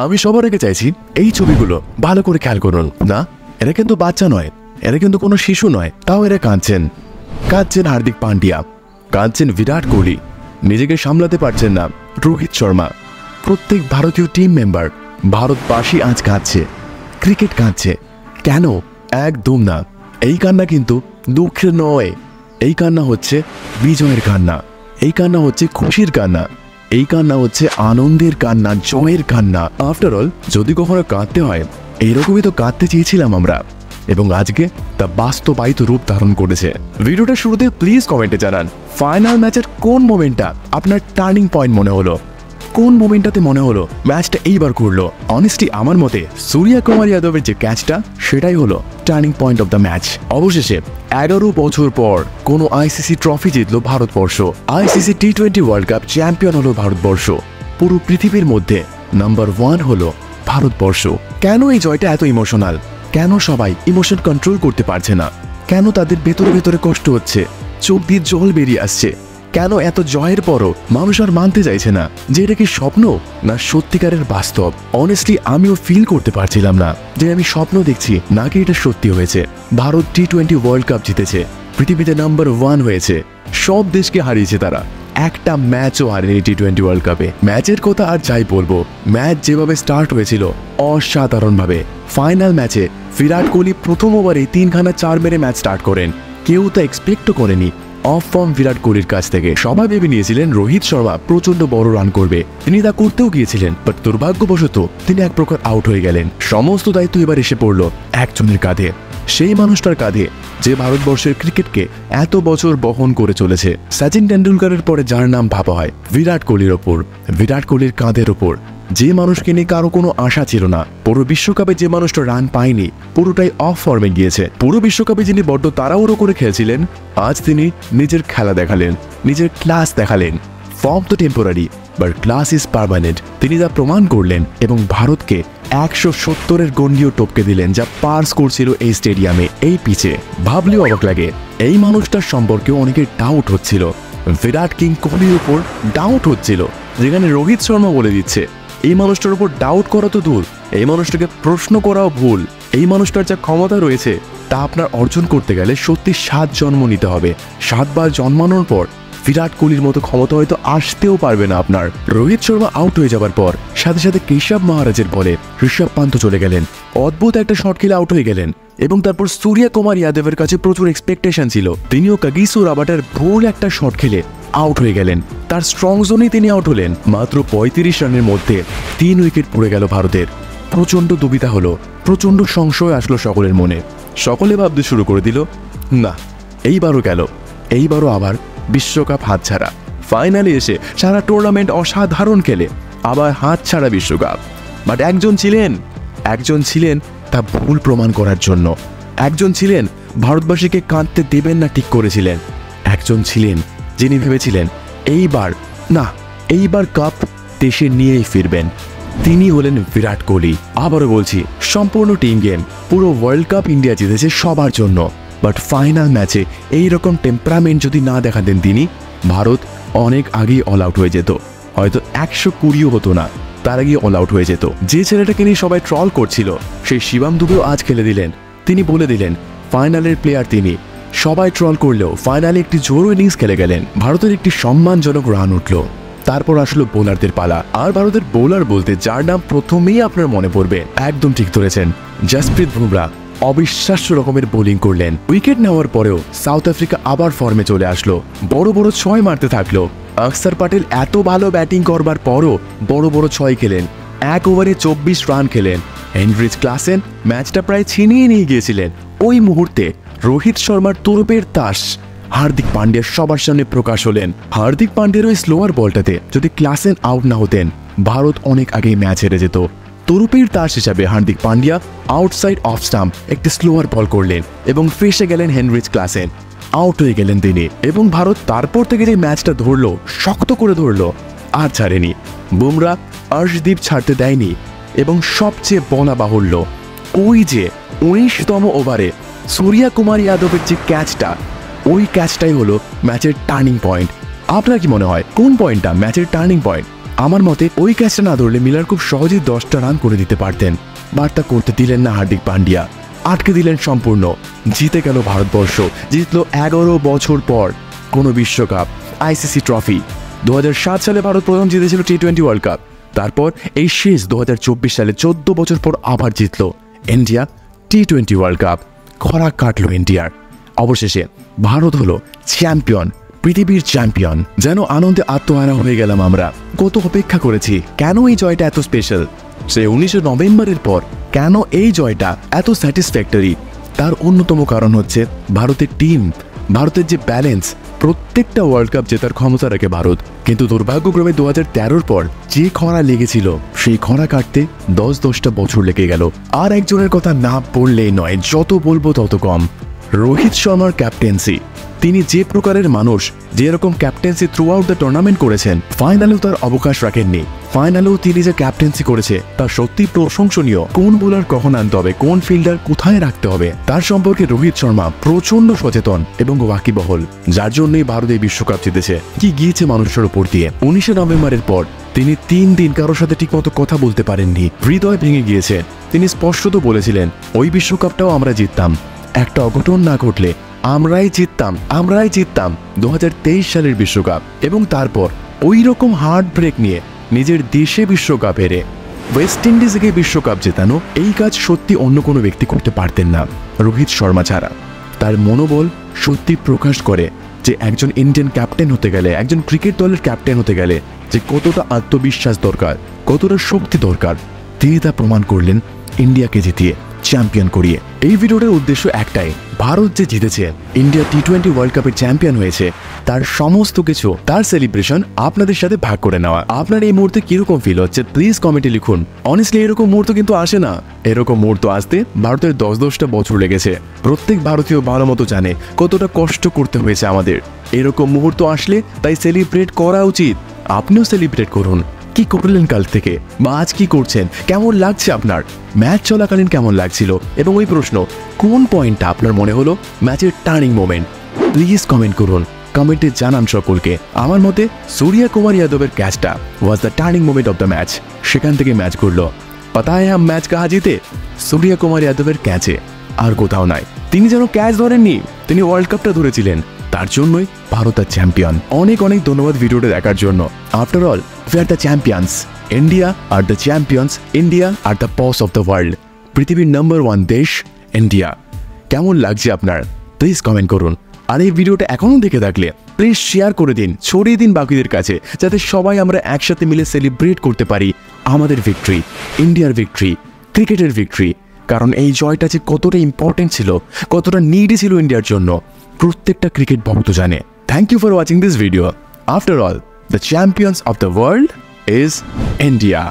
আমি সবার আগে চাইছি এই ছবিগুলো ভালো করে খেয়াল করুন। না, এরা কিন্তু বাচ্চা নয়, এরা কিন্তু কোনো শিশু নয়, তাও এরা কাঁদছেন। কাঁদছেন হার্দিক পান্ডিয়া, কাঁদছেন বিরাট কোহলি, নিজেকে সামলাতে পারছেন না রোহিত শর্মা। প্রত্যেক ভারতীয় টিম মেম্বার, ভারতবাসী আজ কাঁদছে, ক্রিকেট কাঁদছে। কেন? একদম না। এই কান্না কিন্তু দুঃখের নয়, এই কান্না হচ্ছে বিজয়ের কান্না, এই কান্না হচ্ছে খুশির কান্না, এই কান্না হচ্ছে আনন্দের কান্না, জয়ের কান্না। আফটার অল, যদি কখনো কাঁদতে হয়, এইরকমই তো কাঁদতে চেয়েছিলাম আমরা, এবং আজকে তা বাস্তবায়িত রূপ ধারণ করেছে। ভিডিওটা শুরুতে প্লিজ কমেন্টে জানান ফাইনাল ম্যাচের কোন মোমেন্টটা আপনার টার্নিং পয়েন্ট মনে হলো, কোন মোমেন্টটাতে মনে হলো ম্যাচটা এইবার করলো। অনেস্টলি আমার মতে সূর্যা কুমার যাদবের যে ক্যাচটা, সেটাই হলো turning point of the match. অবশেষে 11 বছর পর কোনো আইসিসি ট্রফি জিতলো Bharatvarsha, ICC T20 world cup champion হলো ভারতবর্ষ। পুরো পৃথিবীর মধ্যে নাম্বার 1 হলো ভারতবর্ষ। কেন এই জয়টা এত ইমোশনাল? কেন সবাই ইমোশন কন্ট্রোল করতে পারছে না? কেন তাদের ভেতরে ভেতরে কষ্ট হচ্ছে, চোখ দিয়ে জল বেরিয়ে আসছে? কেন এত জয়ের পরও মানুষ আর মানতে চাইছে না যে এটা কি স্বপ্ন না সত্যিকারের বাস্তব? অনেস্টলি আমিও ফিল করতে পারছিলাম না যে আমি স্বপ্ন দেখছি নাকি এটা সত্যি হয়েছে। ভারত টি20 ওয়ার্ল্ড কাপ জিতেছে, পৃথিবীতে নাম্বার 1 হয়েছে, সব দেশকে হারিয়েছে তারা, একটা ম্যাচও হারেনি টি20 ওয়ার্ল্ড কাপে। ম্যাচের কথা আর যাই বলবো, ম্যাচ যেভাবে স্টার্ট হয়েছিল অসাধারণভাবে। ফাইনাল ম্যাচে বিরাট কোহলি প্রথম ওভারে 3খানা 4 মেরে ম্যাচ স্টার্ট করেন। কেউ তা এক্সপেক্টও করেনি অফ ফর্ম বিরাট কোহলির কাছ থেকে। সবাই ভেবে নিয়েছিলেন রোহিত শর্মা প্রচন্ড বড় রান করবে, তিনি তা করতেও গিয়েছিলেন, বাট দুর্ভাগ্যবশত তিনি এক প্রকার আউট হয়ে গেলেন। সমস্ত দায়িত্ব এবার এসে পড়ল একজনের কাঁধে, সেই মানুষটার কাঁধে যে ভারতবর্ষের ক্রিকেটকে এত বছর বহন করে চলেছে। সচিন টেন্ডুলকারের পরে যার নাম ভাবা হয় বিরাট কোহলির ওপর, বিরাট কোহলির কাঁধের ওপর যে মানুষকে নিয়ে কারো কোনো আশা ছিল না। পুরো বিশ্বকাপে যে মানুষটা রান পায়নি, পুরোটাই অফ ফর্মে গিয়েছে। পুরো বিশ্বকাপে যিনি বড্ড তাড়াহুড়ো করে খেলছিলেন, আজ তিনি নিজের খেলা দেখালেন, নিজের ক্লাস দেখালেন। ফর্ম তো temporary, but class is permanent. তিনি তা প্রমাণ করলেন এবং ভারতকে 170-এর গন্ডিও টপকে দিলেন, যা পার স্কোর ছিল এই স্টেডিয়ামে, এই পিচে। ভাবলেও অবাক লাগে, এই মানুষটার সম্পর্কে অনেকের ডাউট হচ্ছিল। বিরাট কিং কোহলির উপর ডাউট হচ্ছিল, যেখানে রোহিত শর্মা বলে দিচ্ছে এই মানুষটার উপর ডাউট করা তো দূর, এই মানুষটাকে প্রশ্ন করাও ভুল। এই মানুষটার যা ক্ষমতা রয়েছে তা আপনার অর্জন করতে গেলে সত্যি 7 জন্ম নিতে হবে। 7 বার জন্মানোর পর বিরাট কোহলির মতো ক্ষমতা হয়তো আসতেও পারবে না আপনার। রোহিত শর্মা আউট হয়ে যাবার পর সাথে সাথে কেশব মহারাজের বলে ঋষভ পান্ত চলে গেলেন, অদ্ভুত একটা শট খেলে আউট হয়ে গেলেন। এবং তারপর সূর্যা কুমার যাদবের কাছে প্রচুর এক্সপেকটেশন ছিল, তিনিও কাগিসো রাবাটার ভুল একটা শট খেলে আউট হয়ে গেলেন। তার স্ট্রং জোনেই তিনি আউট হলেন। মাত্র 35 রানের মধ্যে 3 উইকেট পড়ে গেল ভারতের। প্রচন্ড দুবিধা হলো, প্রচন্ড সংশয় আসলো সকলের মনে। সকলে ভাবতে শুরু করে দিল, না এইবারও গেল, এইবারও আবার বিশ্বকাপ হাতছাড়া। ফাইনালে এসে সারা টুর্নামেন্ট অসাধারণ খেলে আবার হাতছাড়া বিশ্বকাপ। বাট একজন ছিলেন তা ভুল প্রমাণ করার জন্য, একজন ছিলেন ভারতবাসীকে কাঁদতে দেবেন না ঠিক করেছিলেন, একজন ছিলেন যিনি ভেবেছিলেন এইবার কাপ দেশে নিয়েই ফিরবেন। তিনি হলেন বিরাট কোহলি। আবারও বলছি, সম্পূর্ণ টিম গেম, পুরো ওয়ার্ল্ড কাপ ইন্ডিয়া জিতেছে সবার জন্য, বাট ফাইনাল ম্যাচে এইরকম টেম্পারামেন্ট যদি না দেখাতেন তিনি, ভারত অনেক আগেই অল আউট হয়ে যেত। হয়তো 120ও হতো না, তার আগেই অল আউট হয়ে যেত। যে ছেলেটাকে নিয়ে সবাই ট্রল করছিল, সেই শিবম দুবেও আজ খেলে দিলেন। তিনি বলে দিলেন ফাইনালের প্লেয়ার তিনি। সবাই ট্রল করলেও ফাইনালে একটি জোরো ইনিংস খেলে গেলেন। ভারতের একটি সম্মানজনক রান উঠল। তারপর আসলো বোলারদের পালা। আর ভারতের বোলার বলতে যার নাম প্রথমেই আপনার মনে পড়বে, একদম ঠিক ধরেছেন, জসপ্রীত বুমরা। অবিশ্বাস্য রকমের বোলিং করলেন। উইকেট নেওয়ার পরেও সাউথ আফ্রিকা আবার ফর্মে চলে আসলো, বড় বড় 6 মারতে থাকলো। অক্ষর প্যাটেল এত ভালো ব্যাটিং করবার পরও বড় বড় 6 খেলেন, 1 ওভারে 24 রান খেলেন। হেনরিচ ক্লাসেন ম্যাচটা প্রায় ছিনিয়ে নিয়ে গিয়েছিলেন। ওই মুহূর্তে রোহিত শর্মার তুরুপের তাস হার্দিক পান্ডিয়া সবার সামনে প্রকাশ হলেন। হার্দিক পান্ডিয়ার ওই স্লোয়ার বলটাতে যদি ক্লাসেন আউট না হতেন, ভারত অনেক আগেই ম্যাচ হেরে যেত। তুরুপের তাস হিসাবে Hardik Pandya outside off stump একটি স্লোয়ার বল করলেন এবং ফেসে গেলেন হেনরিচ ক্লাসেন, আউট হয়ে গেলেন তিনি। এবং ভারত তারপর থেকে যে ম্যাচটা ধরলো, শক্ত করে ধরলো, আর ছাড়েনি। বুমরা অর্শদীপ ছাড়তে দেয়নি। এবং সবচেয়ে বলা বাহুল্য, ওই যে 19তম ওভারে সূর্যা কুমার যাদবের যে ক্যাচটা, ওই ক্যাচটাই হলো ম্যাচের টার্নিং পয়েন্ট। আপনার কি মনে হয় কোন পয়েন্টটা ম্যাচের টার্নিং পয়েন্ট? আমার মতে ওই ক্যাচটা না ধরলে মিলার খুব সহজেই 10টা রান করে দিতে পারতেন, বাট তা করতে দিলেন না হার্দিক পান্ডিয়া। আটকে দিলেন সম্পূর্ণ। জিতে গেল ভারতবর্ষ, জিতলো 11 বছর পর কোনো বিশ্বকাপ, আইসিসি ট্রফি। 2007 সালে ভারত প্রথম জিতেছিল টি-20 ওয়ার্ল্ড কাপ। তারপর এই শেষ 2024 সালে 14 বছর পর আবার জিতলো ইন্ডিয়া টি-20 ওয়ার্ল্ড কাপ। খরা কাটলো ইন্ডিয়ার। অবশেষে ভারত হলো চ্যাম্পিয়ন, পৃথিবীর চ্যাম্পিয়ন। যেন আনন্দে আত্মহারা হয়ে গেলাম আমরা। কত অপেক্ষা করেছি, কেন এই জয়টা এত স্পেশাল? সে 19 নভেম্বরের পর কেন এই জয়টা এত স্যাটিসফ্যাক্টরি? তার অন্যতম কারণ হচ্ছে ভারতের টিম, ভারতের যে ব্যালেন্স। প্রত্যেকটা ওয়ার্ল্ড কাপ জেতার ক্ষমতা রাখে ভারত, কিন্তু দুর্ভাগ্যক্রমে 2013 পর যে খরা লেগেছিল সেই খরা কাটতে 10-10টা বছর লেগে গেল। আর একজনের কথা না বললেই নয়, যত বলবো তত কম। রোহিত শর্মার ক্যাপ্টেন্সি। তিনি যে প্রকারের মানুষ, যে এরকম captaincy through out the tournament করেছেন, ফাইনালেও তার অবকাশ রাখেননি। ফাইনালেও তিনি যে ক্যাপ্টেন্সি করেছে তা সত্যি প্রশংসনীয়। কোন বোলার কখন আনতে হবে, কোন ফিল্ডার কোথায় রাখতে হবে, তার সম্পর্কে রোহিত শর্মা প্রচন্ড সচেতন এবং ওয়াকিবহল, যার জন্যই ভারত এই বিশ্বকাপ জিতেছে। কি গিয়েছে মানুষের উপর দিয়ে। 19 নভেম্বরের পর তিনি 3 দিন কারোর সাথে ঠিকমতো কথা বলতে পারেননি, হৃদয় ভেঙে গিয়েছে। তিনি স্পষ্টত বলেছিলেন, ওই বিশ্বকাপটাও আমরা জিততাম, একটা অঘটন না ঘটলে আমরাই জিততাম 2023 সালের বিশ্বকাপ। এবং তারপর ওই রকম হার্ট ব্রেক নিয়ে নিজের দেশে বিশ্বকাপ হেরে ওয়েস্ট ইন্ডিজে গিয়ে বিশ্বকাপ জেতানো, এই কাজ সত্যি অন্য কোনো ব্যক্তি করতে পারতেন না রোহিত শর্মা ছাড়া। তার মনোবল সত্যি প্রকাশ করে যে একজন ইন্ডিয়ান ক্যাপ্টেন হতে গেলে, একজন ক্রিকেট দলের ক্যাপ্টেন হতে গেলে যে কতটা আত্মবিশ্বাস দরকার, কতটা শক্তি দরকার। তিনি তা প্রমাণ করলেন ইন্ডিয়াকে জিতিয়ে, চ্যাম্পিয়ন করিয়ে। এই ভিডিওটার উদ্দেশ্য একটাই, ভারত যে জিতেছে, ইন্ডিয়া টি-20 ওয়ার্ল্ড কাপের চ্যাম্পিয়ন হয়েছে, তার সমস্ত কিছু, তার সেলিব্রেশন আপনাদের সাথে ভাগ করে নেওয়া। আপনার এই মুহূর্তে কিরকম ফিল হচ্ছে প্লিজ কমেন্টে লিখুন। অনেস্টলি এরকম মুহূর্ত কিন্তু আসে না। এরকম মুহূর্ত আসতে ভারতের 10-10টা বছর লেগেছে। প্রত্যেক ভারতীয় ভালো মতো জানে কতটা কষ্ট করতে হয়েছে আমাদের। এরকম মুহূর্ত আসলে তাই সেলিব্রেট করা উচিত। আপনিও সেলিব্রেট করুন। কি করলেন কাল থেকে, বা আজ কি করছেন, কেমন লাগছে আপনার, ম্যাচ চলাকালীন কেমন লাগছিল, এবং ওই প্রশ্ন, কোন পয়েন্টটা আপনার মনে হলো ম্যাচের টার্নিং মোমেন্ট, প্লিজ কমেন্ট করুন। কমেন্টে জানান সকলকে। আমার মতে সূর্য কুমার যাদবের ক্যাচটা was the turning moment of the match. সেখান থেকে ম্যাচ ঘুরল। পাতা হ্যাঁ হাম ম্যাচ কাহা জিতে? সূর্য কুমার যাদবের ক্যাচে, আর কোথাও নয়। তিনি যেন ক্যাচ ধরেননি, তিনি ওয়ার্ল্ড কাপটা ধরেছিলেন। তার জন্যই ভারত আর চ্যাম্পিয়ন। অনেক অনেক ধন্যবাদ ভিডিওটা দেখার জন্য। After all we are the champions. India are the champions. India are the boss of the world. পৃথিবীর নাম্বার 1 দেশ ইন্ডিয়া। কেমন লাগছে আপনার প্লিজ কমেন্ট করুন। আর এই ভিডিওটা এখনো দেখে থাকলে প্লিজ শেয়ার করে দিন, ছড়িয়ে দিন বাকিদের কাছে, যাতে সবাই আমরা একসাথে মিলে সেলিব্রেট করতে পারি আমাদের ভিক্টরি, ইন্ডিয়ার ভিক্টরি, ক্রিকেটের ভিক্টরি। কারণ এই জয়টা যে কতটা ইম্পর্টেন্ট ছিল, কতটা নিডি ছিল ইন্ডিয়ার জন্য, প্রত্যেকটা ক্রিকেট ভক্ত জানে। Thank you for watching this video. After all, the champions of the world is India.